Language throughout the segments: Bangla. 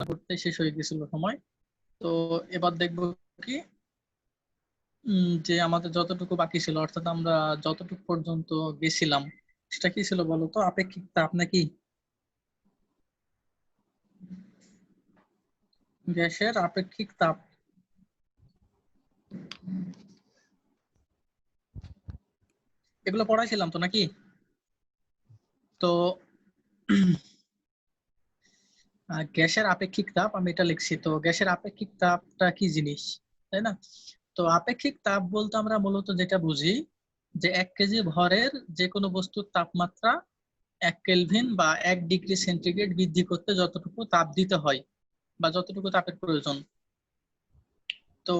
করতে শেষ হয়ে গেছিল সময়। তো এবার দেখবো কি যে আমাদের যতটুকু বাকি ছিল, অর্থাৎ আমরা যতটুকু পর্যন্ত গেছিলাম সেটা কি ছিল বলতো? আপেক্ষিক তাপ নাকি গ্যাসের আপেক্ষিক তাপ। এগুলো পড়াইছিলাম তো নাকি? তো গ্যাসের আপেক্ষিক তাপ আমি এটা লিখছি। তো গ্যাসের আপেক্ষিক তাপটা কি জিনিস, তাই না? তো আপেক্ষিক তাপ বলতে আমরা মূলত যেটা বুঝি যে 1 কেজি ভরের যে কোনো বস্তুর তাপমাত্রা 1 কেলভিন বা 1 ডিগ্রি সেন্টিগ্রেড বৃদ্ধি করতে যতটুকু তাপ দিতে হয় বা যতটুকু তাপের প্রয়োজন। তো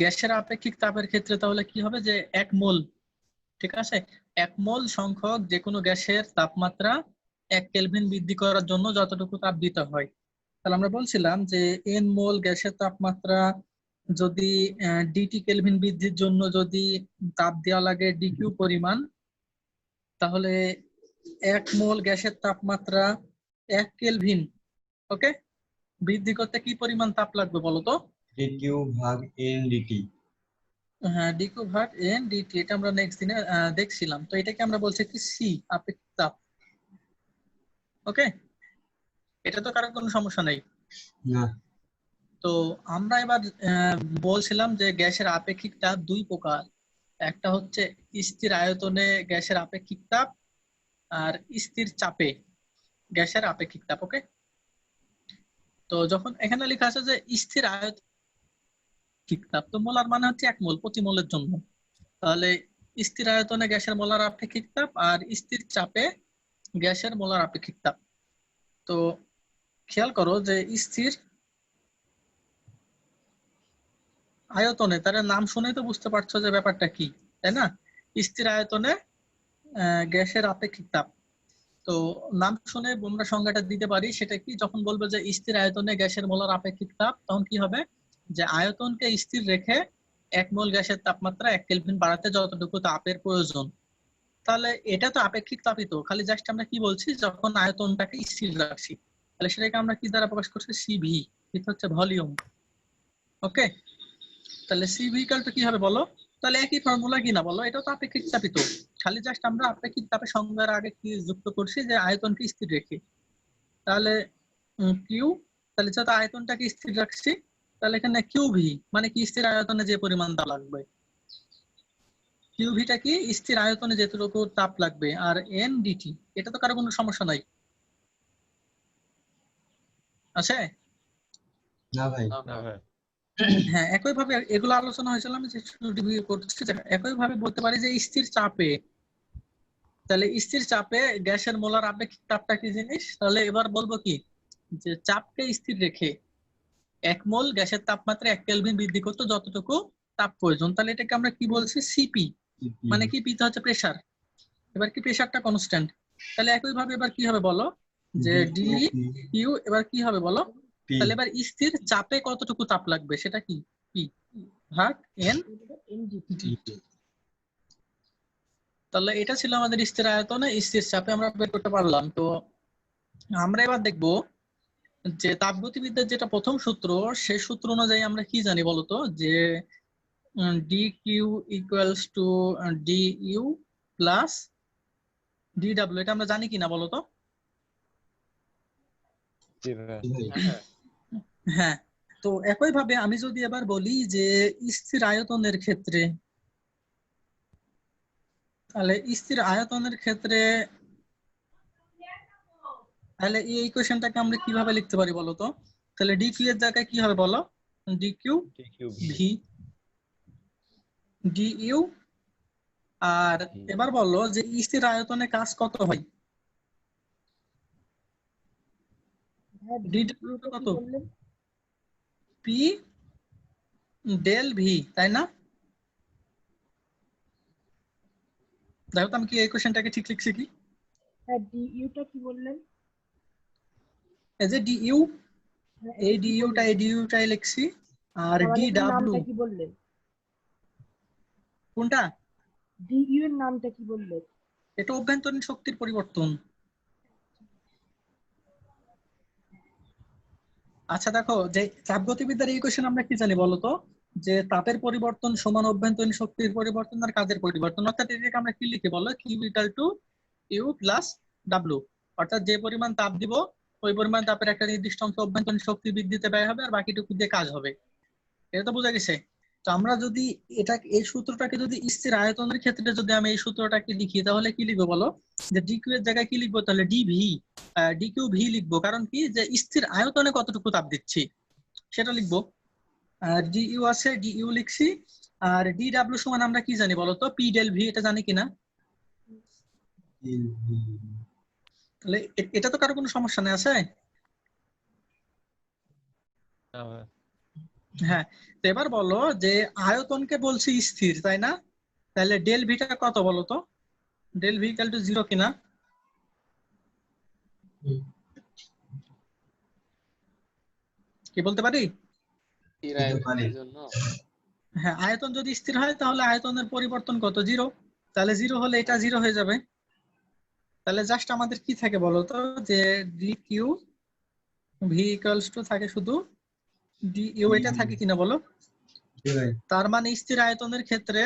গ্যাসের আপেক্ষিক তাপের ক্ষেত্রে তাহলে কি হবে যে 1 মোল, ঠিক আছে, 1 মোল সংখ্যক যে কোনো গ্যাসের তাপমাত্রা 1 কেলভিন বৃদ্ধি করার জন্য যতটুকু তাপ দিতে হয়। তাহলে আমরা বলছিলাম যে এন মোল গ্যাসের তাপমাত্রা যদি ডিটি কেলভিন বৃদ্ধির জন্য যদি তাপ দেওয়া লাগে ডিকিউ পরিমাণ, তাহলে 1 মোল গ্যাসের তাপমাত্রা 1 কেলভিন ওকে বৃদ্ধি করতে কি পরিমাণ তাপ লাগবে বলতো? ডিকিউ ভাগ এন ডিটি। হ্যাঁ, ডিকিউ ভাগ এন ডিটি, এটা আমরা নেক্সট দিনে দেখছিলাম। তো এটাকে আমরা বলছি কি সি, আপেক্ষিক তাপ। ওকে, এটা তো কারো কোনো সমস্যা নেই না। তো আমরা এবার বলছিলাম যে গ্যাসের আপেক্ষিক তাপ দুই প্রকার। একটা হচ্ছে স্থির আয়তনে গ্যাসের আপেক্ষিক তাপ, আর স্থির চাপে গ্যাসের আপেক্ষিক তাপ। ওকে, তো যখন এখানে লেখা আছে যে স্থির আয়তনিক তাপ, তো মোলার মানে হচ্ছে 1 মোল প্রতি মোলের জন্য। তাহলে স্থির আয়তনে গ্যাসের মোলার আপেক্ষিক তাপ আর স্থির চাপে গ্যাসের মোলার আপেক্ষিক তাপ। তো খেয়াল করো যে স্থির আয়তনে, তার নাম শুনেই তো বুঝতে পারছো যে ব্যাপারটা কি, তাই না? স্থির আয়তনে গ্যাসের আপেক্ষিক তাপ। তো নাম শুনে আমরা সংজ্ঞাটা দিতে পারি, সেটা কি? যখন বলবো যে স্থির আয়তনে গ্যাসের মোলার আপেক্ষিক তাপ, তখন কি হবে যে আয়তনকে স্থির রেখে 1 মোল গ্যাসের তাপমাত্রা 1 কেলভিন বাড়াতে যতটুকু তাপের প্রয়োজন। তাহলে এটা তো আপেক্ষিক তাপই তো, খালি জাস্ট আমরা কি বলছি যখন আয়তনটাকে স্থির রাখছি, তাহলে সেটাকে আমরা কি দ্বারা প্রকাশ করছি? সিভি, এটা হচ্ছে ভলিউম। ওকে, তাহলে সিভি ইকুয়াল টু কি হবে বলো? তাহলে একই ফর্মুলা কি না বলো? এটাও তো আপেক্ষিক তাপই তো, খালি জাস্ট আমরা আপেক্ষিক তাপের সংজ্ঞার আগে কি যুক্ত করছি যে আয়তনকে স্থির রেখে। তাহলে কিউ, তাহলে যত আয়তনটাকে স্থির রাখছি, তাহলে এখানে কিউ ভি মানে কি? স্থির আয়তনে যে পরিমাণ তাপ লাগবে। কিউ ভিটা কি? স্থির আয়তনে যেটুকু তাপ লাগবে। আর এন ডিটি, এটা তো কারো কোনো সমস্যা নাই, আছে? না ভাই। হ্যাঁ, একই ভাবে এগুলো আলোচনা হয়েছিল, আমি রিভিউ করছি। একই ভাবে বলতে পারি যে স্থির চাপে, তাহলে স্থির চাপে গ্যাসের মোলার আপেক্ষিক তাপটা কি জিনিস? তাহলে এবার বলবো কি যে চাপকে স্থির রেখে 1 মোল গ্যাসের তাপমাত্রা 1 কেলভিন বৃদ্ধি করতে যতটুকু তাপ প্রয়োজন, তাহলে এটাকে আমরা কি বলছি? সিপি। মানে কি? পিতে হচ্ছে প্রেসার। এবার কি প্রেসারটা কনস্ট্যান্ট, তাহলে একই ভাবে এবার কি হবে বলো যে ডি কিউ, এবার কি হবে বলো? তাহলে এবার স্থির চাপে কতটুকু তাপ লাগবে সেটা কি? পি ভাগ এন ডি। তাহলে এটা ছিল আমাদের স্থির আয়তনে স্থির চাপে আমরা বের করতে পারলাম। তো আমরা এবার দেখবো যে তাপগতিবিদ্যার যেটা প্রথম সূত্র, সেই সূত্র অনুযায়ী আমরা কি জানি বলতো? যে D Q equals to D U plus D W, এটা আমরা জানি কিনা বলতো? হ্যাঁ, তো একই ভাবে আমি যদি এবার বলি যে স্থির আয়তনের ক্ষেত্রে, তাহলে স্থির আয়তনের ক্ষেত্রে তাহলে এই ইকুয়েশনটাকে আমরা কিভাবে লিখতে পারি বলতো? তাহলে ডি কিউ এর জায়গায় কি হবে বলো? D Q V D U. আর এবার বললো যে স্থির আয়তনে কাজ কত হয়? ডি ডাব্লিউ কত? পি ডেল ভি, তাই না? দেখো তো আমি কি এই কোশ্চেনটাকে ঠিক লিখছি কি? হ্যাঁ, ডিইউটা কি বললেন? এই যে ডি ইউ, এই ডি ইউটাই লিখছি। আর ডি ডাব্লিউ নামটা কি বললেন? কোনটা? ডিইউ এর নামটা কি বললেন? এটা অভ্যন্তরীণ শক্তির পরিবর্তন। আচ্ছা দেখো, যে তাপগতিবিদ্যার এই কোশ্চেন আমরা কি জানি বলতো, যে তাপের পরিবর্তন সমান অভ্যন্তরীণ শক্তির পরিবর্তন আর কাজের পরিবর্তন, অর্থাৎ এটাকে আমরা কি লিখি বলো, Q equal to U plus W. অর্থাৎ যে পরিমাণ তাপ দিব ওই পরিমাণ তাপের একটা নির্দিষ্ট অংশ অভ্যন্তরীণ শক্তি বৃদ্ধিতে ব্যয় হবে আর বাকিটুকু দিয়ে কাজ হবে। এটা তো বোঝা গেছে। তো আমরা যদি এটা এই সূত্রটাকে যদি স্থির আয়তনের ক্ষেত্রে যদি আমি এই সূত্রটাকে লিখি তাহলে কি লিখবো বলো, যে ডিকিউ এর জায়গায় কি লিখবো, তাহলে ডিভি ডিকিউ ভি লিখবো। কারণ কি, যে স্থির আয়তনে কতটুকু তাপ দিচ্ছি সেটা লিখবো। ডিইউ আছে, ডিইউ লিখছি। আর ডি ডাব্লিউ সমান আমরা কি জানি বলতো, পি ডেল ভি, এটা জানি কিনা? তাহলে এটা তো কারো কোনো সমস্যা নেই আছে? হ্যাঁ। তো এবার বলো যে আয়তনকে বলছি স্থির, তাই না? তাহলে ডেল ভিটা কত বলো তো, ডেল ভি ইকুয়াল টু 0 কিনা? কি বলতে পারি? স্থির আয়তনের জন্য হ্যাঁ, আয়তন যদি স্থির হয় তাহলে আয়তনের পরিবর্তন কত, 0। তাহলে 0 হলে এটা 0 হয়ে যাবে। তাহলে জাস্ট আমাদের কি থাকে বলতো, যে D Q V equals to থাকে শুধু ডি ইউ, এটা থাকে কিনা বলো। তার মানে স্থির আয়তনের ক্ষেত্রে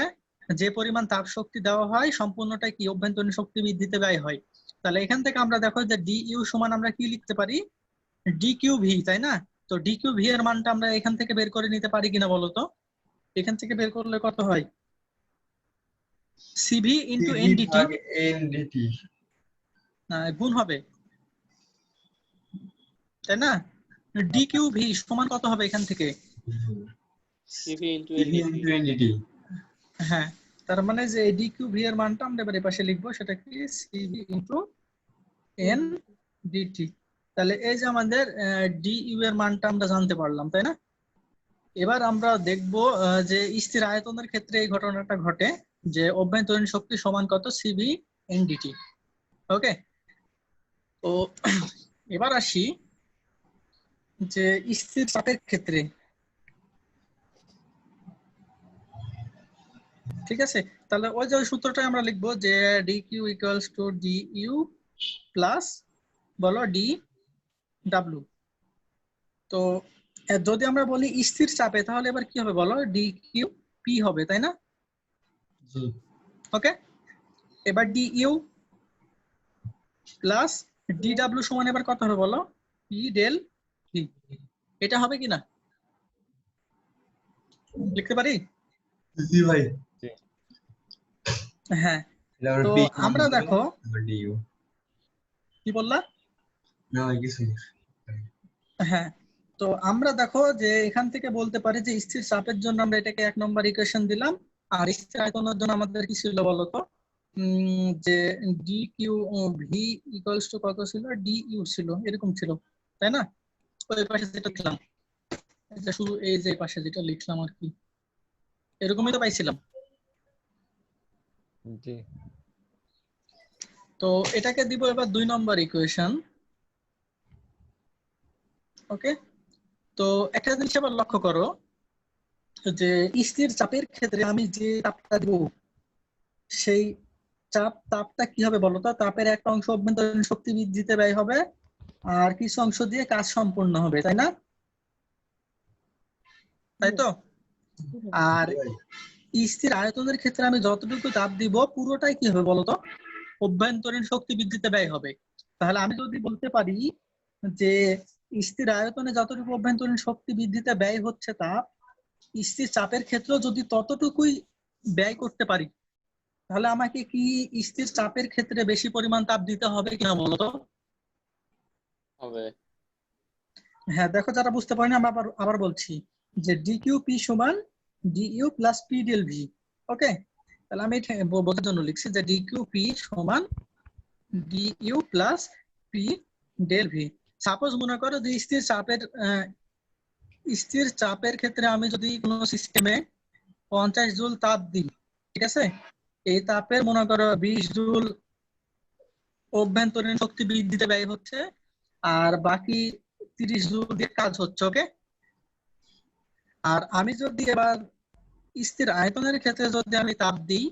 যে পরিমাণ তাপ শক্তি দেওয়া হয় সম্পূর্ণটাই কি অভ্যন্তরীণ শক্তি বৃদ্ধিতে ব্যয় হয়। তাহলে এখান থেকে আমরা দেখো যে ডি ইউ সমান আমরা কি লিখতে পারি, ডি কিউ ভি, তাই না? তো ডি কিউ ভি এর মানটা আমরা এখান থেকে বের করে নিতে পারি কিনা বলো তো। এখান থেকে বের করলে কত হয়, সিভি ইন্টু এনডিটি এনডিটি গুণ হবে, তাই না? ডি কিউ ভি সমান কত হবে এখান থেকে? CV into NDT. হ্যাঁ, তার মানে যে ডি কিউ ভি এর মানটা আমরা এবার এই পাশে লিখবো, সেটা কি সিভি ইন্টু এন ডিটি। তাহলে এই যে আমাদের ডি ইউ এর মানটা আমরা জানতে পারলাম, তাই না? এবার আমরা দেখব যে স্থির আয়তনের ক্ষেত্রে এই ঘটনাটা ঘটে যে অভ্যন্তরীণ শক্তি সমান কত, সিভি এনডিটি। ওকে। তো এবার আসি যে স্থির চাপের ক্ষেত্রে। ঠিক আছে, তাহলে ওই যে সূত্রটা আমরা লিখবো যে D Q equals to D U plus বলো ডি ডাব্লিউ। তো যদি আমরা বলি স্থির চাপে তাহলে এবার কি হবে বলো, ডি কিউ পি হবে, তাই না? ওকে। এবার D U plus D W সমান এবার কত হবে বলো, পি ডেল ভি। এটা হবে কিনা লিখতে পারি? জি ভাই। হ্যাঁ। তো আমরা দেখো, কি বললা? না ভাই কিছু না। হ্যাঁ, তো আমরা দেখো যে এখান থেকে বলতে পারি যে স্থির চাপের জন্য আমরা এটাকে 1 নম্বর ইকুয়েশন দিলাম। আর স্থির আয়তনের জন্য আমাদের কি ছিল বলতো, যে D Q V equals to কত ছিল, ডি ইউ ছিল, এরকম ছিল, তাই না? ওই পাশে যেটা দিলাম, এটা শুধু এই যে পাশে যেটা লিখলাম আর কি, এরকমই তো পাইছিলাম। জি। তো এটাকে দিব এবার 2 নম্বর ইকুয়েশন। ওকে। তো একটা জিনিস আবার লক্ষ্য করো যে স্থির চাপের ক্ষেত্রে আমি যে তাপটা দিব সেই তাপটা কি হবে বলতো, তাপের একটা অংশ অভ্যন্তরীণ শক্তি বৃদ্ধিতে ব্যয় হবে আর কিছু অংশ দিয়ে কাজ সম্পূর্ণ হবে, তাই না? তাই তো। আর স্থির আয়তনের ক্ষেত্রে আমি যতটুকু তাপ দিব পুরোটাই কি হবে বলতো, অভ্যন্তরীণ শক্তি বৃদ্ধিতে ব্যয় হবে। তাহলে আমি যদি বলতে পারি যে স্থির আয়তনে যতটুকু অভ্যন্তরীণ শক্তি বৃদ্ধিতে ব্যয় হচ্ছে তাপ, স্থির চাপের ক্ষেত্রেও যদি ততটুকুই ব্যয় করতে পারি তাহলে আমাকে কি স্থির চাপের ক্ষেত্রে বেশি পরিমাণ তাপ দিতে হবে কিনা বলতো? হবে। হ্যাঁ, দেখো যারা বুঝতে পারেনি আমি আবার বলছি যে ডিকিউ পি সমান D U plus P del V. Okay. তাহলে আমি এটা বোঝার জন্য লিখছি যে ডিকিউ পি সমান D U plus P del V. Suppose মনে করো যে স্থির চাপের ক্ষেত্রে আমি যদি কোনো সিস্টেমে 50 জুল তাপ দিই, ঠিক আছে, এই তাপের মনে করো 20 জুল অভ্যন্তরীণ শক্তি বৃদ্ধিতে ব্যয় হচ্ছে আর বাকি 30 জুল দিয়ে কাজ হচ্ছে। ওকে। আর আমি যদি এবার স্থির আয়তনের ক্ষেত্রে যদি আমি তাপ দিই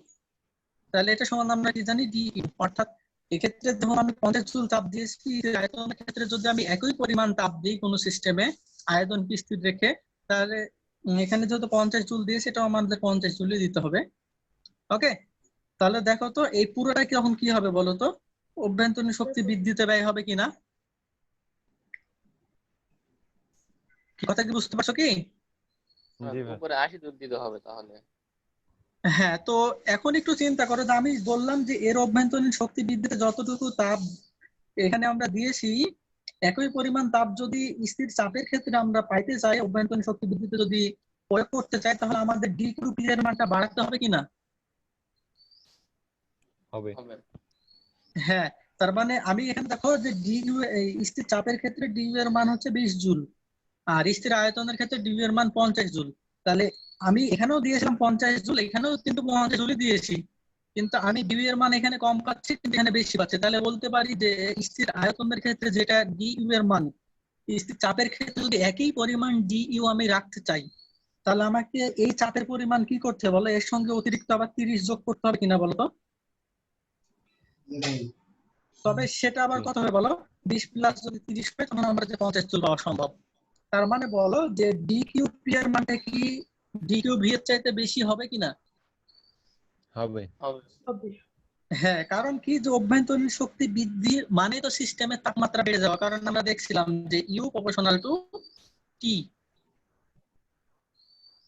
তাহলে এটা সমান আমরা কি জানি, ডি। অর্থাৎ এক্ষেত্রে যখন আমি 50 জুল তাপ দিয়েছি, আয়তনের ক্ষেত্রে যদি আমি একই পরিমাণ তাপ দিই কোনো সিস্টেমে আয়তন স্থির রেখে, তাহলে এখানে যেহেতু 50 জুল দিয়ে সেটাও আমাদের 50 জুলই দিতে হবে। ওকে, তাহলে দেখো তো এই পুরোটা তখন কি হবে বলো তো, অভ্যন্তরীণ শক্তি বৃদ্ধিতে ব্যয় হবে কিনা? কথা কি বুঝতে পারছো কি? জি ভাই। উপরে 80 জুল দিতে হবে তাহলে। হ্যাঁ, তো এখন একটু চিন্তা করো যে আমি বললাম যে এর অভ্যন্তরীণ শক্তি বৃদ্ধিতে যতটুকু তাপ এখানে আমরা দিয়েছি, একই পরিমাণ তাপ যদি স্থির চাপের ক্ষেত্রে আমরা পাইতে চাই, অভ্যন্তরীণ শক্তি বৃদ্ধিতে যদি প্রয়োগ করতে চাই, তাহলে আমাদের ডিকিউপি এর মানটা বাড়াতে হবে কিনা? হবে। হবে। হ্যাঁ, তার মানে আমি এখানে দেখো যে ডিইউ স্থির চাপের ক্ষেত্রে ডিইউ এর মান হচ্ছে 20 জুল, আর স্থির আয়তনের ক্ষেত্রে ডিইউ এর মান 50 জুল। তাহলে আমি এখানেও দিয়েছিলাম 50 জুল, এখানেও কিন্তু 50 জুলই দিয়েছি, কিন্তু আমি ডিইউ এর মান এখানে কম পাচ্ছি কিন্তু এখানে বেশি পাচ্ছি। তাহলে বলতে পারি যে স্থির আয়তনের ক্ষেত্রে যেটা ডিইউ এর মান, স্থির চাপের ক্ষেত্রে যদি একই পরিমাণ ডিইউ আমি রাখতে চাই, তাহলে আমাকে এই চাপের পরিমাণ কি করতে হবে বলো, এর সঙ্গে অতিরিক্ত আবার 30 যোগ করতে হবে কিনা বলো তো? তবে সেটা আবার জি। কত হবে বলো, 20 প্লাস যদি 30 হয় তখন আমরা যে 50 জুল পাওয়া সম্ভব। তার মানে বলো যে ডিকিউপি এর মানটা কি ডিকিউভি এর চাইতে বেশি হবে কিনা? হবে। হবে। হবে। হ্যাঁ, কারণ কি যে অভ্যন্তরীণ শক্তি বৃদ্ধি মানে তো সিস্টেমের তাপমাত্রা বেড়ে যাওয়া, কারণ আমরা দেখছিলাম যে ইউ প্রপোর্শনাল টু টি,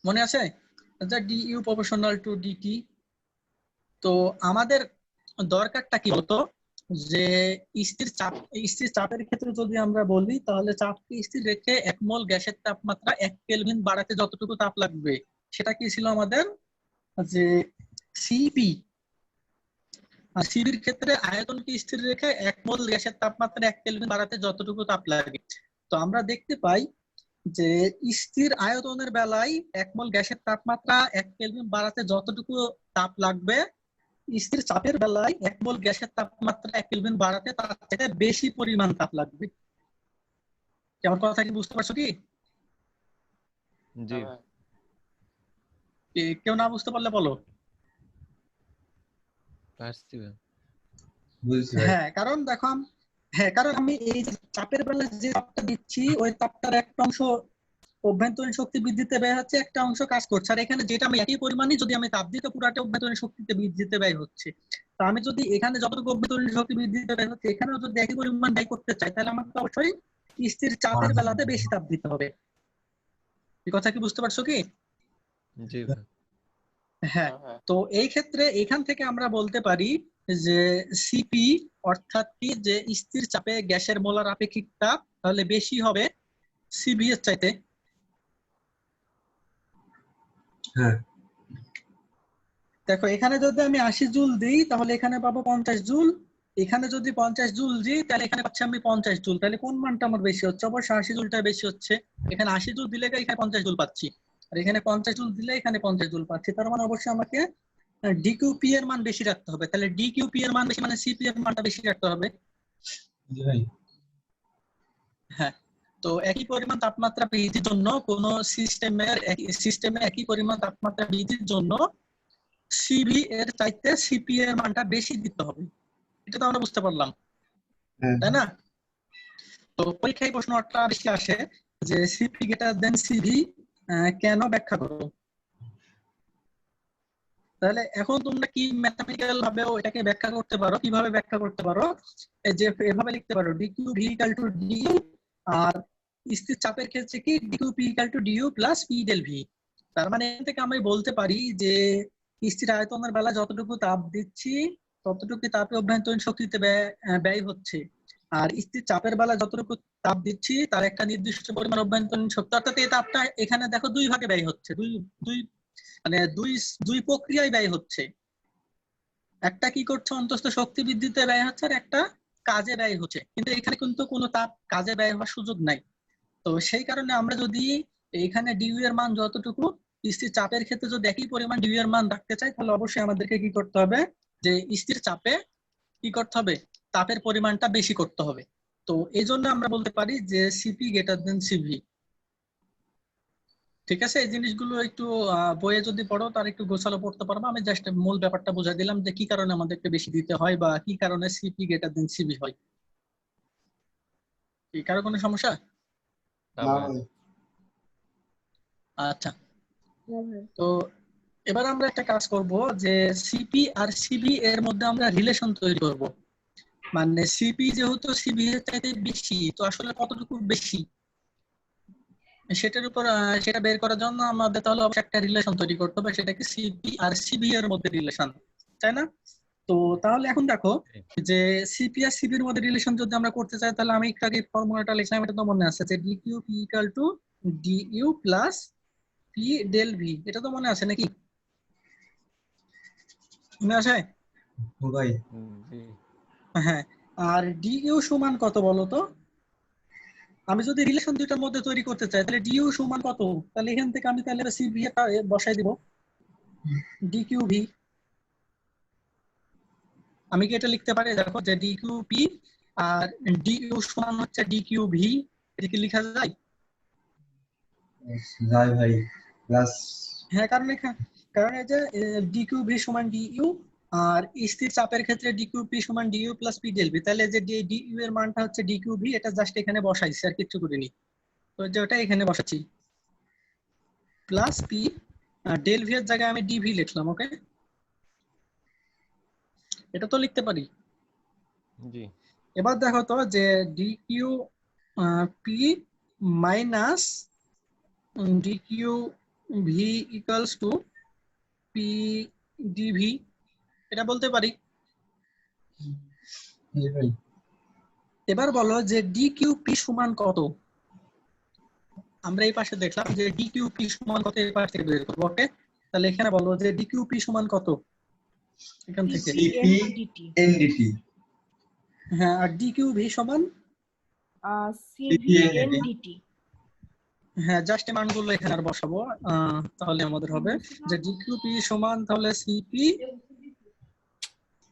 মনে আছে যে D U proportional to D T. তো আমাদের দরকারটা কি বলতো, যে স্থির চাপের ক্ষেত্রে যদি আমরা বলি, তাহলে চাপকে স্থির রেখে 1 মোল গ্যাসের তাপমাত্রা 1 কেলভিন বাড়াতে যতটুকু তাপ লাগবে সেটা কি ছিল আমাদের, যে সিপি। আর সিবির ক্ষেত্রে আয়তনকে স্থির রেখে 1 মোল গ্যাসের তাপমাত্রা 1 কেলভিন বাড়াতে যতটুকু তাপ লাগে। তো আমরা দেখতে পাই যে স্থির আয়তনের বেলায় 1 মোল গ্যাসের তাপমাত্রা 1 কেলভিন বাড়াতে যতটুকু তাপ লাগবে, স্থির চাপের বেলায় 1 মোল গ্যাসের তাপমাত্রা 1 কেলভিন বাড়াতে তার থেকে বেশি পরিমাণ তাপ লাগবে। আমার কথা কি বুঝতে পারছো কি? জি। হ্যাঁ। কেউ না বুঝতে পারলে বলো। পারছি ভাই। বুঝছি ভাই। হ্যাঁ, কারণ দেখো হ্যাঁ, কারণ আমি এই যে চাপের বেলায় যে তাপটা দিচ্ছি, ওই তাপটার একটা অংশ অভ্যন্তরীণ শক্তি বৃদ্ধিতে ব্যয় হচ্ছে, একটা অংশ কাজ করছে। আর এখানে যেটা আমি একই পরিমাণে যদি আমি তাপ দিই, তো পুরাটা অভ্যন্তরীণ শক্তিতে বৃদ্ধিতে ব্যয় হচ্ছে। তা আমি যদি এখানে যতটুকু অভ্যন্তরীণ শক্তি বৃদ্ধিতে ব্যয় হচ্ছে এখানেও যদি একই পরিমাণ ব্যয় করতে চাই, তাহলে আমাকে অবশ্যই স্থির চাপের বেলাতে বেশি তাপ দিতে হবে। এই কথা কি বুঝতে পারছো কি? জি ভাই। হ্যাঁ, হ্যাঁ। তো এই ক্ষেত্রে এখান থেকে আমরা বলতে পারি যে সিপি অর্থাৎ কি, যে স্থির চাপে গ্যাসের মোলার আপেক্ষিক তাপ তাহলে বেশি হবে সিভি এর চাইতে। হ্যাঁ। দেখো এখানে যদি আমি 80 জুল দিই তাহলে এখানে পাবো 50 জুল, এখানে যদি 50 জুল দিই তাহলে এখানে পাচ্ছি আমি 50 জুল। তাহলে কোন মানটা আমার বেশি হচ্ছে? অবশ্যই 80 জুলটা বেশি হচ্ছে। এখানে 80 জুল দিলে এখানে 50 জুল পাচ্ছি, আর এখানে 50 জুল দিলে এখানে 50 জুল পাচ্ছি। তার মানে অবশ্যই আমাকে ডিকিউপি এর মান বেশি রাখতে হবে। তাহলে ডিকিউপি এর মান বেশি মানে সিপি এর মানটা বেশি রাখতে হবে। জি ভাই। হ্যাঁ, তো একই পরিমাণ তাপমাত্রা বৃদ্ধির জন্য কোন সিস্টেমে একই পরিমাণ তাপমাত্রা বৃদ্ধির জন্য সিভি এর চাইতে সিপি এর মানটা বেশি দিতে হবে। এটা তো আমরা বুঝতে পারলাম, হ্যাঁ। তাই না? তো পরীক্ষায় প্রশ্নটা বেশি আসে যে সিপি গ্রেটার দেন সিভি, কেন ব্যাখ্যা করো। তাহলে এখন তোমরা কি ম্যাথমেটিক্যাল ভাবেও এটাকে ব্যাখ্যা করতে পারো, কিভাবে ব্যাখ্যা করতে পারো, এই যে এভাবে লিখতে পারো D Q V equal to D U, আর স্থির চাপের ক্ষেত্রে কি D Q P equal to D U plus P del V. তার মানে এখান থেকে আমি বলতে পারি যে স্থির আয়তনের বেলা যতটুকু তাপ দিচ্ছি ততটুকু তাপে অভ্যন্তরীণ শক্তিতে ব্যয় হচ্ছে, আর স্থির চাপের বেলা যতটুকু তাপ দিচ্ছি তার একটা নির্দিষ্ট পরিমাণ অভ্যন্তরীণ শক্তি, অর্থাৎ এই তাপটা এখানে দেখো দুই ভাগে ব্যয় হচ্ছে, দুই দুই মানে দুই প্রক্রিয়ায় ব্যয় হচ্ছে। একটা কি করছে, অন্তস্থ শক্তি বৃদ্ধিতে ব্যয় হচ্ছে, আর একটা কাজে ব্যয় হচ্ছে, কিন্তু এখানে কিন্তু কোনো তাপ কাজে ব্যয় হওয়ার সুযোগ নাই। তো সেই কারণে আমরা যদি এখানে ডিউ এর মান যতটুকু, স্থির চাপের ক্ষেত্রে যদি একই পরিমাণ ডিউ এর মান রাখতে চাই, তাহলে অবশ্যই আমাদেরকে কি করতে হবে, যে স্থির চাপে কি করতে হবে, তাপের পরিমাণটা বেশি করতে হবে। তো এই জন্য আমরা বলতে পারি যে সিপি গ্রেটার দেন সিভি। ঠিক আছে, এই জিনিসগুলো একটু বইয়ে যদি পড়ো তার একটু গোছালো পড়তে পারবো। আমি জাস্ট মূল ব্যাপারটা বুঝাই দিলাম যে কি কারণে আমাদেরকে বেশি দিতে হয় বা কি কারণে সিপি গ্রেটার দেন সিবি হয়। এই কারো কোনো সমস্যা? না না ভাই। ভাই। আচ্ছা, হ্যাঁ ভাই। তো এবার আমরা একটা কাজ করব যে সিপি আর সিভি এর মধ্যে আমরা রিলেশন তৈরি করব। মানে সিপি যেহেতু সিভি এর চাইতে বেশি, তো আসলে কতটুকু বেশি সেটার উপর সেটা বের করার জন্য আমাদের তাহলে অবশ্যই একটা রিলেশন তৈরি করতে হবে, সেটা কি সিপি আর সিভি এর মধ্যে রিলেশন, তাই না? তো তাহলে এখন দেখো যে সিপি আর সিভি এর মধ্যে রিলেশন যদি আমরা করতে চাই, তাহলে আমি একটু আগে ফর্মুলাটা লিখলাম, এটা তো মনে আছে যে D Q P equal to D U plus P del V, এটা তো মনে আছে নাকি? মনে আছে? ও ভাই, জি হ্যাঁ। আর ডিইউ সমান কত বলো তো? আমি যদি রিলেশন দুইটার মধ্যে তৈরি করতে চাই, তাহলে ডিইউ সমান কত? তাহলে এখান থেকে আমি তাহলে সিভি বসাই দিব, ডিকিউ ভি। আমি কি এটা লিখতে পারি? দেখো যে ডিকিউ পি আর ডিইউ সমান হচ্ছে ডিকিউ ভি, এটা কি লেখা যায়? যাই ভাই প্লাস। হ্যাঁ, কারণ এই যে ডিকিউ ভি সমান ডিইউ, আর স্থির চাপের ক্ষেত্রে ডিকিউ পি সমান D U plus P del V, তাহলে যে ডিইউ এর মানটা হচ্ছে ডিকিউ ভি, এটা জাস্ট এখানে বসাইছি আর কিচ্ছু করিনি। তো যে ওটা এখানে বসাচ্ছি প্লাস পি, ডেল ভি এর জায়গায় আমি ডিভি লিখলাম। ওকে, এটা তো লিখতে পারি। জি এবার দেখো তো যে D Q P minus D Q V equals to P D V, এটা বলতে পারি। জি ভাই। এবার বলো যে ডিকিউ পি সমান কত? আমরা এই পাশে দেখলাম যে ডিকিউ পি সমান কত, এই পাশ থেকে বের করবো। ওকে, তাহলে এখানে বলো যে ডিকিউ পি সমান কত এখান থেকে। C P D T N D T. হ্যাঁ, আর ডিকিউ ভি সমান, সিভি এনডিটি। হ্যাঁ জাস্ট এই মানগুলো এখানে আর বসাবো, তাহলে আমাদের হবে যে ডিকিউ পি সমান তাহলে সিপি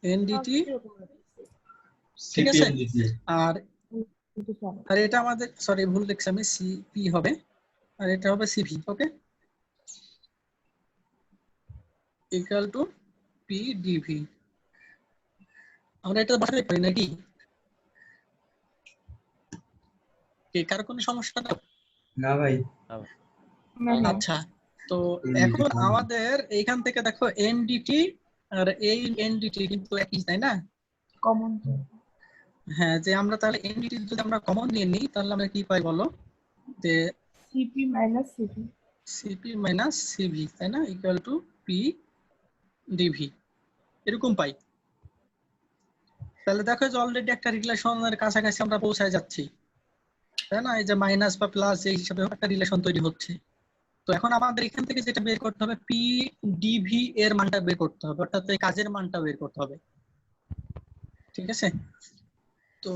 এনডিটি, ঠিক সিপি আছে? এনডিটি। আর আর এটা আমাদের, সরি ভুল লিখছি আমি, সিপি হবে আর এটা হবে C V. Okay, equal to P D V. আমরা এটা বসাতে পারি নাকি? কার কোনো সমস্যা না? না ভাই। না না আচ্ছা, তো এখন আমাদের এইখান থেকে দেখো এনডিটি আর এই এনডিটি কিন্তু একই, তাই না? কমন। হ্যাঁ, যে আমরা তাহলে এনডিটি যদি আমরা কমন নিয়ে নিই, তাহলে আমরা কি পাই বলো? যে CP minus CV. CP minus CV, তাই না, ইকুয়াল টু পি ডিভি, এরকম পাই। তাহলে দেখো যে অলরেডি একটা রিলেশনের কাছাকাছি আমরা পৌঁছায় যাচ্ছি, তাই না? এই যে মাইনাস বা প্লাস এই হিসাবে একটা রিলেশন তৈরি হচ্ছে। তো এখন আমাদের এখান থেকে যেটা বের করতে হবে, পি ডিভি এর মানটা বের করতে হবে, অর্থাৎ এই কাজের মানটা বের করতে হবে। ঠিক আছে, তো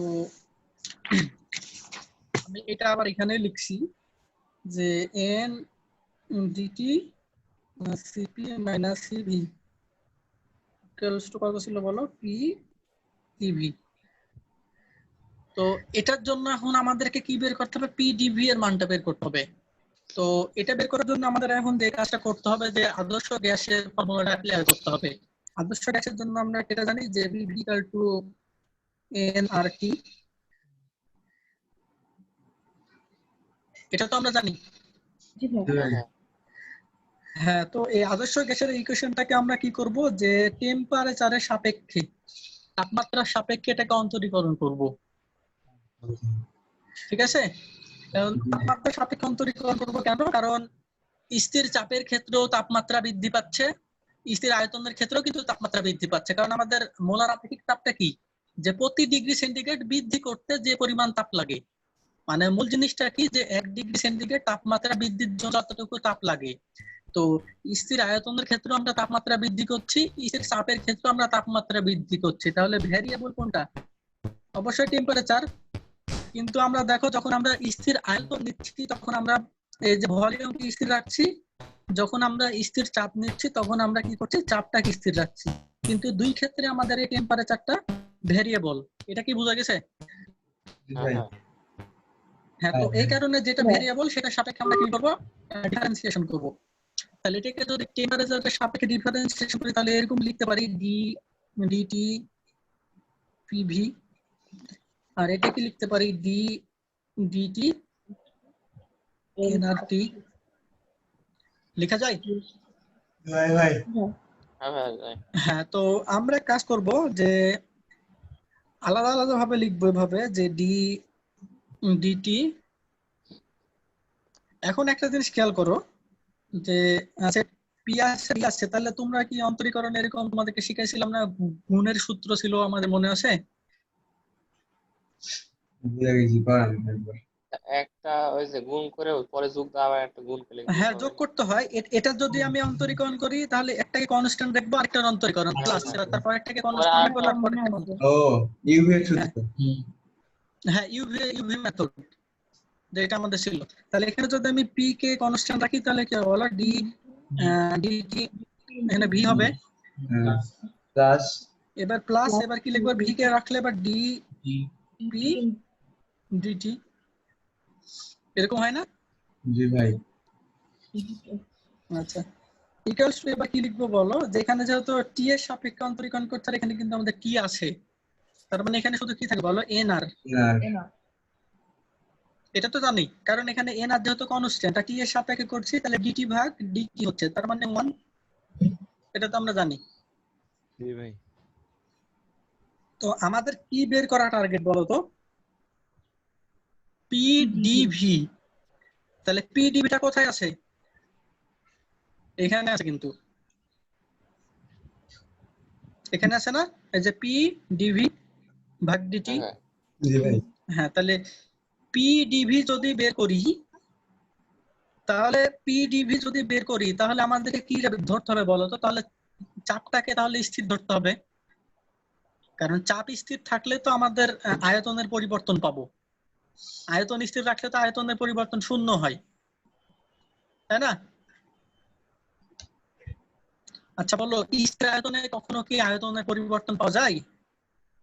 আমি এটা আবার এখানে লিখছি যে N D T C P minus C V equals to কত ছিল বলো? P D V. তো এটার জন্য এখন আমাদেরকে কি বের করতে হবে? পি ডিভি এর মানটা বের করতে হবে। তো এটা বের করার জন্য আমাদের এখন যে কাজটা করতে হবে যে আদর্শ গ্যাসের ফর্মুলাটা অ্যাপ্লাই করতে হবে। আদর্শ গ্যাসের জন্য আমরা এটা জানি যে ভি ইকুয়াল টু এন আর টি, এটা তো আমরা জানি। জি ভাই। হ্যাঁ, তো এই আদর্শ গ্যাসের ইকুয়েশনটাকে আমরা কি করব যে টেম্পারেচারের সাপেক্ষে, তাপমাত্রার সাপেক্ষে এটাকে অন্তরীকরণ করব। ঠিক আছে, কারণ তাপমাত্রার সাপেক্ষে অন্তরীকরণ করব কেন? কারণ স্থির চাপের ক্ষেত্রেও তাপমাত্রা বৃদ্ধি পাচ্ছে, স্থির আয়তনের ক্ষেত্রেও কিন্তু তাপমাত্রা বৃদ্ধি পাচ্ছে। কারণ আমাদের মোলার আপেক্ষিক তাপটা কি, যে প্রতি ডিগ্রি সেন্টিগ্রেড বৃদ্ধি করতে যে পরিমাণ তাপ লাগে, মানে মূল জিনিসটা কি যে 1 ডিগ্রি সেন্টিগ্রেড তাপমাত্রা বৃদ্ধির জন্য যতটুকু তাপ লাগে। তো স্থির আয়তনের ক্ষেত্রে আমরা তাপমাত্রা বৃদ্ধি করছি, স্থির চাপের ক্ষেত্রে আমরা তাপমাত্রা বৃদ্ধি করছি। তাহলে ভ্যারিয়েবল কোনটা? অবশ্যই টেম্পারেচার। কিন্তু আমরা দেখো যখন আমরা স্থির আয়তন নিচ্ছি তখন আমরা এই যে ভলিউমকে স্থির রাখছি, যখন আমরা স্থির চাপ নিচ্ছি তখন আমরা কি করছি? চাপটাকে স্থির রাখছি। কিন্তু দুই ক্ষেত্রে আমাদের এই টেম্পারেচারটা ভ্যারিয়েবল। এটা কি বোঝা গেছে? হ্যাঁ, তো এই কারণে যেটা ভ্যারিয়েবল সেটা সাপেক্ষে আমরা কি করব? ডিফারেন্সিয়েশন করব। তাহলে এটাকে যদি টেম্পারেচারের সাপেক্ষে ডিফারেন্সিয়েশন করি, তাহলে এরকম লিখতে পারি ডি ডিটি পিভি, আর এটাকে লিখতে পারি ডি ডিটি এনআরটি। লেখা যায়? ভাই ভাই হ্যাঁ ভাই যাই। হ্যাঁ, তো আমরা এক কাজ করব যে আলাদা আলাদা ভাবে লিখবো এভাবে যে ডিটি। এখন একটা জিনিস খেয়াল করো যে পি আছে ডি আছে, তাহলে তোমরা কি অন্তরীকরণ এরকম তোমাদেরকে শিখাইছিলাম না? গুণের সূত্র ছিল আমাদের মনে আছে? ভুলে গেছি, করান একবার। একটা ওই যে গুণ করে পরে যোগ দেওয়া আবার একটা গুণ করলে গুণ হ্যাঁ, হবে যোগ না? করতে হয়। এটা যদি আমি অন্তরীকরণ করি তাহলে একটাকে কনস্ট্যান্ট রাখবো, আরেকটার অন্তরীকরণ প্লাস, তারপর একটাকে কনস্ট্যান্ট রাখবো, হ্যাঁ, তারপর মনে একটা আছে। ও ইউভি এর সূত্র। হ্যাঁ, ইউভি মেথড যেটা আমাদের ছিল। তাহলে এখানে যদি আমি পি কে কনস্ট্যান্ট রাখি তাহলে কি হবে বলো? ডিটি এখানে ভি হবে, প্লাস এবার প্লাস, এবার কি লিখবো? ভি কে রাখলে এবার ডি পি ডিটি, এরকম হয় না? জি ভাই। আচ্ছা, ইকুয়ালস টু এবার কি লিখবো বলো? যেখানে যেহেতু টি এর সাপেক্ষে অন্তরীকরণ করতে হয়, এখানে কিন্তু আমাদের টি আছে, তার মানে এখানে শুধু কি থাকে বলো? এন আর। না এটা তো জানি, কারণ এখানে এন আর যেহেতু কনস্ট্যান্ট, আর টি এর সাপেক্ষে করছি, তাহলে ডিটি ভাগ ডিটি হচ্ছে, তার মানে 1। এটা তো আমরা জানি। জি ভাই। তো আমাদের কি বের করা টার্গেট বলো তো? পিডিভি। তাহলে পিডিভিটা কোথায় আছে? এখানে আছে, কিন্তু এখানে আছে না? এই যে পিডিভি ভাগ ডিটি। হ্যাঁ জি ভাই। হ্যাঁ, তাহলে পিডিভি যদি বের করি, তাহলে আমাদেরকে কি ধরতে হবে বলো তো? তাহলে চাপটাকে তাহলে স্থির ধরতে হবে, কারণ চাপ স্থির থাকলে তো আমাদের আয়তনের পরিবর্তন পাবো। আয়তন স্থির রাখলে তো আয়তনের পরিবর্তন শূন্য হয়, তাই না? আচ্ছা বলো, স্থির আয়তনে কখনো কি আয়তনের পরিবর্তন পাওয়া যায়?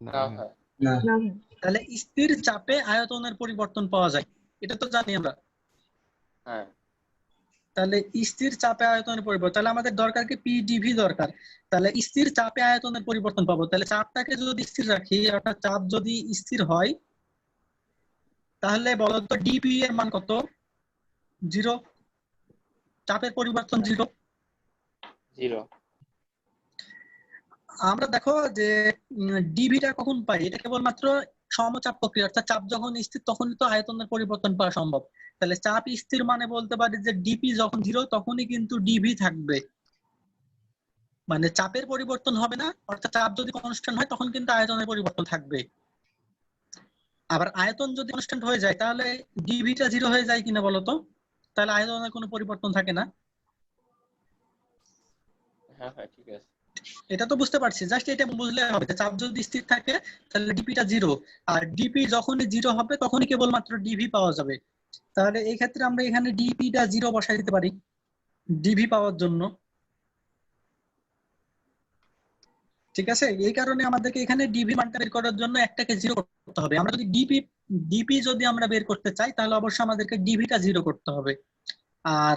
না না ভাই। ভাই। না না তাহলে স্থির চাপে আয়তনের পরিবর্তন পাওয়া যায়, এটা তো জানি আমরা। হ্যাঁ তাহলে স্থির চাপে আয়তনের পরিবর্তন, তাহলে আমাদের দরকার কি? পিডিভি দরকার। তাহলে স্থির চাপে আয়তনের পরিবর্তন পাবো, তাহলে চাপটাকে যদি স্থির রাখি, অর্থাৎ চাপ যদি স্থির হয়, তাহলে বলো তো ডিপি এর মান কত? 0। চাপের পরিবর্তন 0। 0। আমরা দেখো যে ডিভিটা কখন পাই? এটা কেবলমাত্র সমচাপ প্রক্রিয়া, অর্থাৎ চাপ যখন স্থির তখনই তো আয়তনের পরিবর্তন পাওয়া সম্ভব। তাহলে চাপ স্থির মানে বলতে পারি যে ডিপি যখন 0 তখনই কিন্তু ডিভি থাকবে, মানে চাপের পরিবর্তন হবে না। অর্থাৎ চাপ যদি কনস্ট্যান্ট হয় তখন কিন্তু আয়তনের পরিবর্তন থাকবে। আবার আয়তন যদি কনস্ট্যান্ট হয়ে যায় তাহলে ডিভিটা 0 হয়ে যায় কিনা বলো তো? তাহলে আয়তনের কোনো পরিবর্তন থাকে না। হ্যাঁ ভাই ঠিক আছে। এটা তো বুঝতে পারছি, জাস্ট এটা বুঝলে হবে যে চাপ যদি স্থির থাকে তাহলে ডিপিটা 0, আর ডিপি যখনই 0 হবে তখনই কেবলমাত্র ডিভি পাওয়া যাবে। তাহলে এই ক্ষেত্রে আমরা এখানে ডিপিটা 0 বসাই দিতে পারি ডিভি পাওয়ার জন্য। ঠিক আছে, এই কারণে আমাদেরকে এখানে ডিভি মানটা বের করার জন্য একটাকে 0 করতে হবে। আমরা যদি ডিপি যদি আমরা বের করতে চাই তাহলে অবশ্যই আমাদেরকে ডিভিটা 0 করতে হবে, আর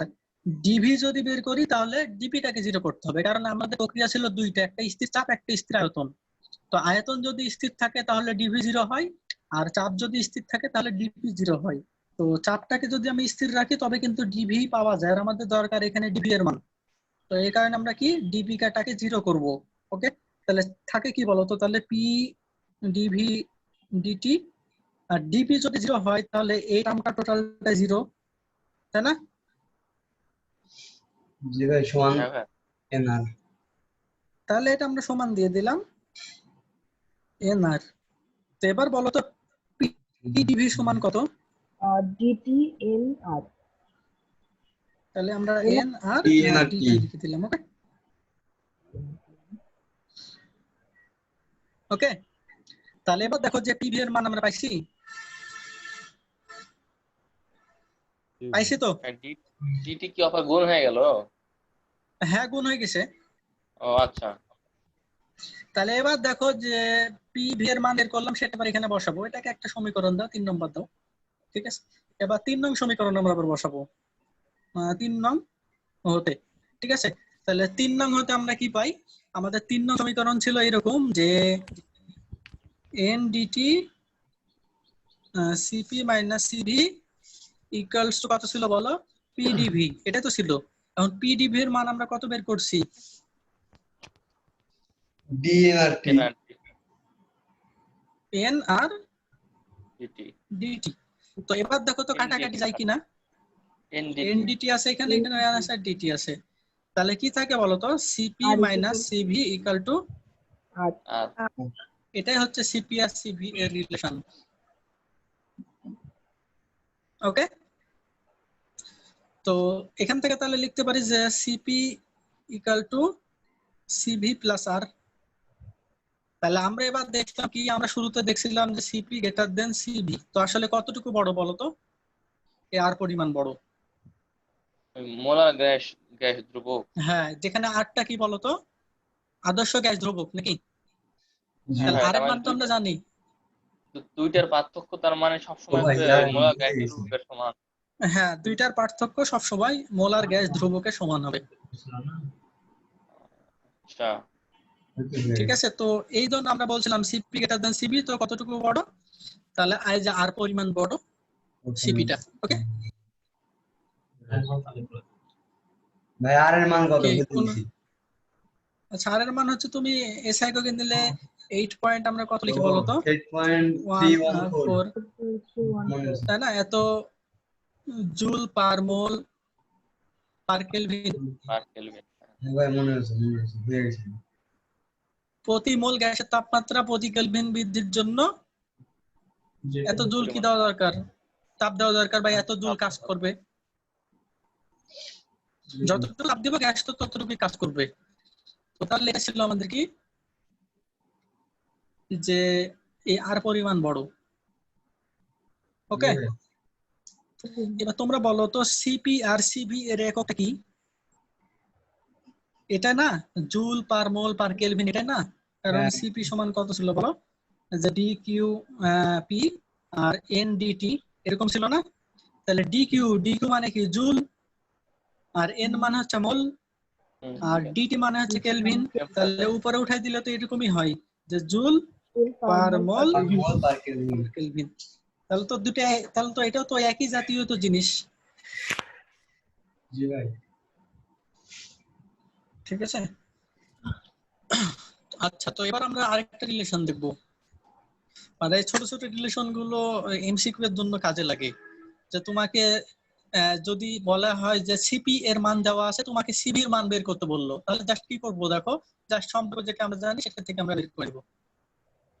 ডিভি যদি বের করি তাহলে ডিপিটাকে 0 করতে হবে, কারণ আমাদের প্রক্রিয়া ছিল দুইটা, একটা স্থির চাপ, একটা স্থির আয়তন। তো আয়তন যদি স্থির থাকে তাহলে ডিভি 0 হয়, আর চাপ যদি স্থির থাকে তাহলে ডিপি 0 হয়। তো চাপটাকে যদি আমি স্থির রাখি তবে কিন্তু ডিভি পাওয়া যায়, আর আমাদের দরকার এখানে ডিভি এর মান। তো এই কারণে আমরা কি ডিভি টাকে 0 করব। ওকে, তাহলে থাকে কি বলতো? তাহলে পি ডিভি ডিটি, আর ডিপি যদি 0 হয় তাহলে এই টার্মটা টোটালটা 0, তাই না? জি ভাই সমান হ্যাঁ ভাই এনআর। তাহলে এটা আমরা সমান দিয়ে দিলাম এন আর। তো এবার বলো তো পিডিভি সমান কত? ডিটি এল আর। তাহলে আমরা এন আর টি এন আর ডিটি টি। লিখে দিলাম। ওকে ওকে, তাহলে এবার দেখো যে পিভি এর মান আমরা পাইছি। জি ভাই। পাইছি তো? ডিটি কি আবার গুণ হয়ে গেল? হ্যাঁ, গুণ হয়ে গেছে। ও আচ্ছা। তাহলে এবার দেখো যে পিভি এর মান বের করলাম, সেটা আবার এখানে বসাবো। এটাকে একটা সমীকরণ দাও, 3 নম্বর দাও। ঠিক আছে, এবার 3 নং সমীকরণ আমরা আবার বসাবো 3 নং হতে। ঠিক আছে, তাহলে 3 নং হতে আমরা কি পাই? আমাদের 3 নং সমীকরণ ছিল এরকম যে N D T C P minus C V equals to কত ছিল বলো? পিডিভি, এটা তো ছিল। এখন পিডিভি এর মান আমরা কত বের করছি? ডি আর টি এন আর ডিটি ডিটি। তো এবার দেখো তো কাটাকাটি যায় কিনা। এনডিটি এনডিটি আছে এখানে, এখানে আছে ডিটি আছে, তাহলে কি থাকে বলো তো? সিপি আর minus CV equal to, R আর এটাই হচ্ছে সিপি আর সিভি এর রিলেশন। ওকে, তো এখান থেকে তাহলে লিখতে পারি যে CP equal to CV plus R. তাহলে আমরা এবার দেখলাম কি, আমরা শুরুতে দেখছিলাম যে সিপি গ্রেটার দেন সিভি, তো আসলে কতটুকু বড় বলো তো? এ আর পরিমাণ বড়। মোলার গ্যাস গ্যাস ধ্রুবক। হ্যাঁ, যেখানে আরটা কি বলতো? আদর্শ গ্যাস ধ্রুবক নাকি? জি তাহলে হ্যাঁ, আর তার এর মানে মান তো আমরা জানি। দুইটার পার্থক্য তার মানে সবসময় ভাই, হচ্ছে যা মোলার গ্যাস বুঝে গেছি। ধ্রুবকের সমান। হ্যাঁ, দুইটার পার্থক্য সবসময় মোলার গ্যাস ধ্রুবকের সমান হবে। আচ্ছা, ঠিক আছে, তো এই জন্য আমরা বলছিলাম সিপি গ্রেটার দেন সিবি, তো কতটুকু বড়? তাহলে আই যে আর পরিমাণ বড় সিপিটা। ওকে, ভাই আর এর মান কত কি বুঝে কোন? গেছি। আচ্ছা, আর এর মান হচ্ছে, তুমি এসআই কোকে দিলে 8 পয়েন্ট আমরা কত লিখি বলো তো? 8.314 1.4, তাই না? এত joule per mole per kelvin. Per kelvin. ভাই মনে হচ্ছে বুঝে গেছি। প্রতি মোল গ্যাসের তাপমাত্রা প্রতি কেলভিন বৃদ্ধির জন্য এত জুল কি দেওয়া দরকার? তাপ দেওয়া দরকার, বা এত জুল কাজ করবে। যতটুকু তাপ দিব গ্যাস তো ততটুকুই কাজ করবে। তো তাহলে এটা ছিল আমাদের কি, যে এই আর পরিমাণ বড়। ওকে, এবার তোমরা বলো তো সিপি আর সিভি এর এককটা কি? এটা না, joule per mole per kelvin, এটা না? কারণ হ্যাঁ। সিপি সমান কত ছিল বলো? যে D Q P R N DT এরকম ছিল না? তাহলে ডি কিউ মানে কি? জুল। আর এন মানে হচ্ছে মোল, আর ডিটি মানে হচ্ছে কেলভিন। তাহলে উপরে উঠাই দিলে তো এরকমই হয়, যে joule per mole per kelvin. Kelvin. তাহলে তো দুটো, তাহলে তো এটাও তো একই জাতীয় তো জিনিস। জি ভাই। ঠিক আছে, আচ্ছা, তো এবার আমরা আরেকটা রিলেশন দেখবো। মানে ছোট ছোট রিলেশন গুলো এমসিকিউ এর জন্য কাজে লাগে। যে তোমাকে যদি বলা হয় যে সিপি এর মান দেওয়া আছে, তোমাকে সিবি এর মান বের করতে বললো, তাহলে জাস্ট কি করবো দেখো? জাস্ট সম্পর্ক যেটা আমরা জানি সেটা থেকে আমরা বের করবো,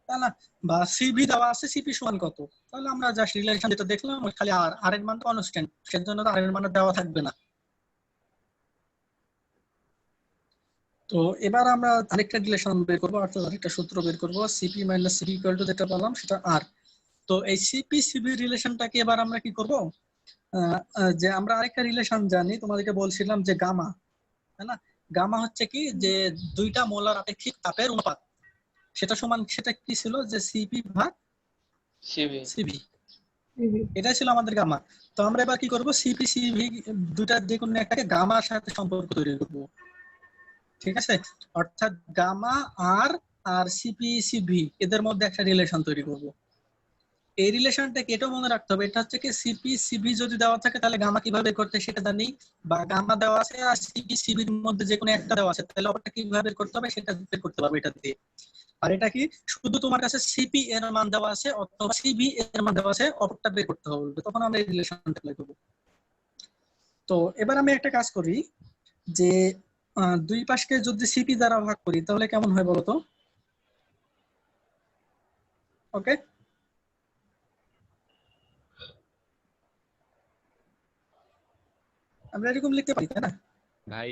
তাই না? বা সিবি দেওয়া আছে, সিপি সমান কত, তাহলে আমরা জাস্ট রিলেশন যেটা দেখলাম ওই খালি আর আর এর মান কনস্ট্যান্ট, সেজন্য আর এর মান দেওয়া থাকবে না। তো এবার আমরা আরেকটা রিলেশন বের করবো, অর্থাৎ আরেকটা সূত্র বের করবো, C P minus C V equal to যেটা পেলাম সেটা আর। তো এই সিপি সিবি রিলেশনটাকে এবার আমরা কি করব? যে আমরা আরেকটা রিলেশন জানি, তোমাদেরকে বলছিলাম যে গামা, তাই না? গামা হচ্ছে কি, যে দুইটা মোলার আপেক্ষিক তাপের অনুপাত, সেটা সমান, সেটা কি ছিল? যে সিপি ভাগ সিভি। সিভি, এটা ছিল আমাদের গামা। তো আমরা এবার কি করব? সিপি সিভি দুইটা যে কোনো একটাকে গামার সাথে সম্পর্ক তৈরি করব। ঠিক আছে, অর্থাৎ গামা আর আর সিপি সিভি এদের মধ্যে একটা রিলেশন তৈরি করব। এই রিলেশনটাকে এটা মনে রাখতে হবে, এটা হচ্ছে কি, সিপি সিভি যদি দেওয়া থাকে তাহলে গামা কিভাবে করতে সেটা জানি, বা গামা দেওয়া আছে আর সিপি সিভির মধ্যে যে কোনো একটা দেওয়া আছে, তাহলে অপরটা কিভাবে বের করতে হবে সেটা বের করতে পারবে এটা দিয়ে। আর এটা কি, শুধু তোমার কাছে সিপি এর মান দেওয়া আছে অথবা সিভি এর মান দেওয়া আছে, অপরটা বের করতে হবে, তখন আমরা এই রিলেশনটা অ্যাপ্লাই করব। তো এবার আমি একটা কাজ করি, যে দুই পাশকে যদি সিপি দ্বারা ভাগ করি তাহলে কেমন হয় বলতো? ওকে, আমরা এরকম লিখতে পারি, তাই না? ভাই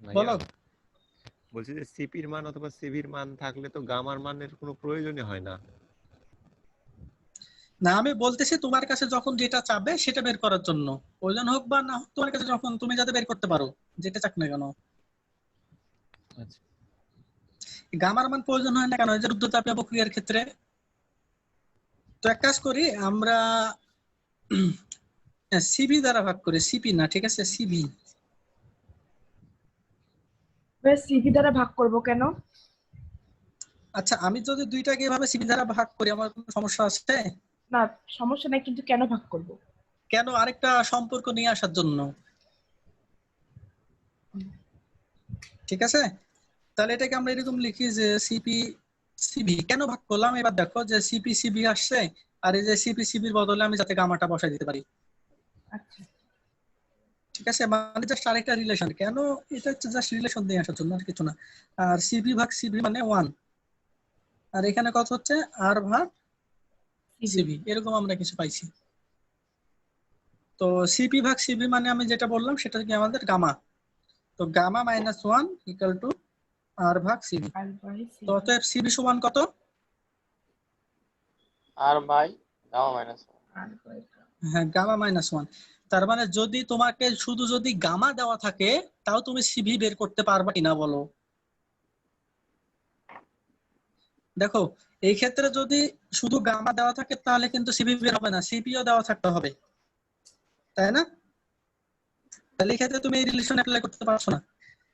বলো। বলছি যে সিপির মান অথবা সিভির মান থাকলে তো গামার মানের কোনো প্রয়োজনই হয় না। না, আমি বলতেছি তোমার কাছে যখন যেটা চাবে সেটা বের করার জন্য, প্রয়োজন হোক বা না হোক, তোমার কাছে যখন তুমি যাতে বের করতে পারো যেটা চাক না কেন। আচ্ছা, গামার মান প্রয়োজন হয় না কেন? এই যে রুদ্ধতাপীয় প্রক্রিয়ার ক্ষেত্রে। তো এক কাজ করি আমরা, সিভি দ্বারা ভাগ করি, সিপি না, ঠিক আছে, সিভি। সিভি দ্বারা ভাগ করব কেন? আচ্ছা, আমি যদি দুইটাকে এভাবে সিভি দ্বারা ভাগ করি আমার কোনো সমস্যা আছে? না, সমস্যা নাই, কিন্তু কেন ভাগ করব? কেন? আরেকটা সম্পর্ক নিয়ে আসার জন্য। ঠিক আছে, তাহলে এটাকে আমরা এরকম লিখি যে সিপি সিবি কেন ভাগ করলাম। এবার দেখো যে সিপি সিবি আসছে, আর এই যে সিপি সিবির বদলে আমি যাতে গামাটা বসাই দিতে পারি। আচ্ছা ঠিক আছে, মানে জাস্ট আরেকটা রিলেশন। কেন? এটা হচ্ছে জাস্ট রিলেশন দিয়ে আসার জন্য, আর কিছু না। আর সিবি ভাগ সিবি মানে 1, আর এখানে কত হচ্ছে আর ভাগ সিবি, এরকম আমরা কিছু পাইছি। তো সিপি ভাগ সিবি মানে আমি যেটা বললাম সেটা কি আমাদের গামা। তো গামা -1 ইকুয়াল টু আর ভাগ সিবি। আর বাই তো অতএব সিবি সমান কত? R by gamma minus R by হ্যাঁ, গামা -1। তার মানে যদি তোমাকে শুধু যদি গামা দেওয়া থাকে তাও তুমি সিভি বের করতে পারবা কিনা বলো। দেখো, এই ক্ষেত্রে যদি শুধু গামা দেওয়া থাকে তাহলে কিন্তু সিভি বের হবে না, সিপিও দেওয়া থাকতে হবে, তাই না? তাহলে এই ক্ষেত্রে তুমি এই রিলেশন অ্যাপ্লাই করতে পারছো না।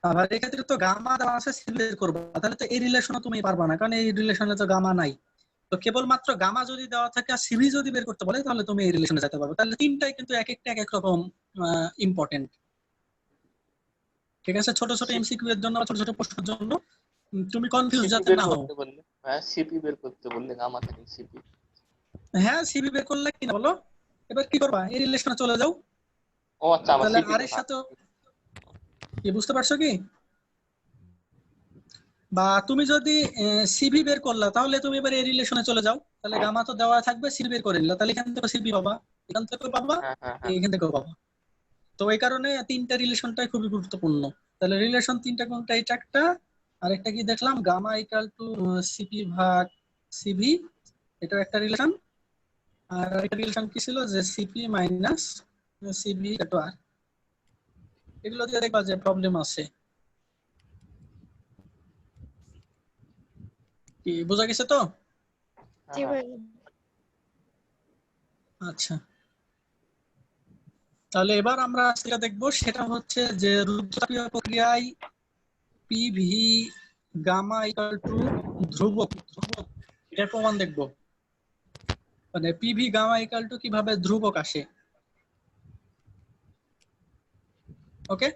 আবার এই ক্ষেত্রে তো গামা দেওয়া আছে, সিভি বের করবা, তাহলে তো এই রিলেশনও তুমি পারবা না, কারণ এই রিলেশনে তো গামা নাই। তো কেবলমাত্র গামা যদি দেওয়া থাকে আর সিভি যদি বের করতে বলে তাহলে তুমি এই রিলেশনে যেতে পারবে। তাহলে তিনটাই কিন্তু এক একটা এক এক রকম ইম্পর্টেন্ট। ঠিক আছে, ছোট ছোট এমসিকিউ এর জন্য বা ছোট ছোট প্রশ্নের জন্য তুমি কনফিউজ সিপি যাতে বের না হও। করতে বললে, হ্যাঁ সিপি বের করতে বললে গামা থেকে সিপি। হ্যাঁ, সিভি বের করলে কিনা বলো, এবার কি করবা? এই রিলেশনে চলে যাও। ও আচ্ছা, আমার তাহলে সিপি আর এর সাথে কি বুঝতে পারছো কি? বা তুমি যদি সিভি বের করলা তাহলে তুমি এবার এই রিলেশনে চলে যাও, তাহলে গামা তো দেওয়া থাকবে, সিভি বের করে নিলা, তাহলে এখান থেকে সিভি পাবা, এখান থেকেও পাবা, হ্যাঁ হ্যাঁ হ্যাঁ। এখান থেকেও পাবা। তো এই কারণে তিনটা রিলেশনটাই খুবই গুরুত্বপূর্ণ। তাহলে রিলেশন তিনটা কোনটা? এটা একটা, আরেকটা কি দেখলাম, গামা ইকুয়াল টু সিপি ভাগ সিভি, এটাও একটা রিলেশন। আর আরেকটা রিলেশন কি ছিল যে সিপি মাইনাস সিভি টু আর। এগুলো দিয়ে দেখবা যে প্রবলেম আছে। কি বোঝা গেছে তো? জি ভাই। আচ্ছা, তাহলে এবার আমরা যেটা দেখবো সেটা হচ্ছে যে রুদ্রতাপীয় প্রক্রিয়ায় পিভি গামা ইকুয়াল টু ধ্রুবক, এটার প্রমাণ দেখবো। মানে পিভি গামা ইকুয়াল টু কিভাবে ধ্রুবক আসে। ওকে,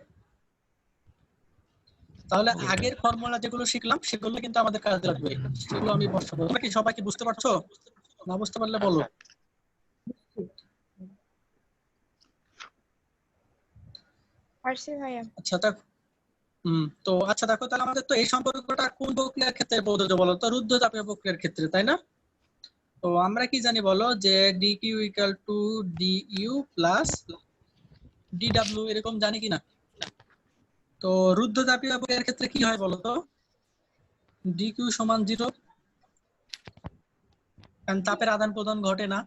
তাহলে আগের ফর্মুলা যেগুলো শিখলাম সেগুলো কিন্তু আমাদের কাজে লাগবে, সেগুলো আমি বসাবো। তোমরা কি সবাই কি বুঝতে পারছো? না বুঝতে পারলে বলো। পারছি ভাইয়া। আচ্ছা দেখো, তো আচ্ছা দেখো, তাহলে আমাদের তো এই সম্পর্কটা কোন প্রক্রিয়ার ক্ষেত্রে প্রযোজ্য বলো তো? রুদ্ধতাপীয় প্রক্রিয়ার ক্ষেত্রে, তাই না? তো আমরা কি জানি বলো যে DQ equal to D U plus DW, এরকম জানি কিনা? তো রুদ্ধতাপীয় প্রক্রিয়ার ক্ষেত্রে কি হয় বলো তো? ডিকিউ সমান 0, কারণ তাপের আদান প্রদান ঘটে না।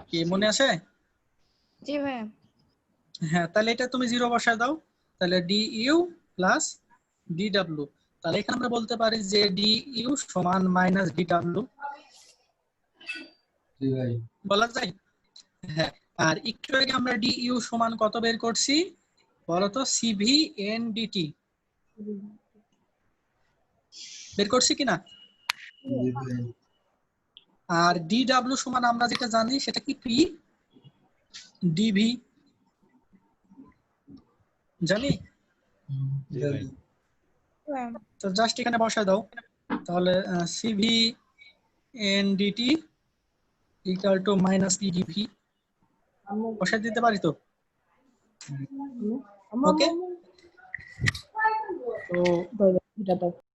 কি মনে আছে? জি ভাইয়া। হ্যাঁ, তাহলে এটা তুমি 0 বসায় দাও, তাহলে ডিইউ প্লাস ডিডব্লিউ। তাহলে এখানে আমরা বলতে পারি যে ডিইউ সমান মাইনাস ডিডব্লিউ, জি ভাই। বলা যায়। হ্যাঁ, আর একটু আগে আমরা ডিইউ সমান কত বের করছি বলতো? সিভি এন ডিটি বের করছি কিনা? জি ভাই। আর ডিডব্লিউ সমান আমরা যেটা জানি সেটা কি? পি ডিভি, জানি। জি ভাই। ভাইয়া। তো জাস্ট এখানে বসায় দাও, তাহলে C V N D T equal to minus P D V, বসায় দিতে পারি তো? ওকে, তো এটা দাও।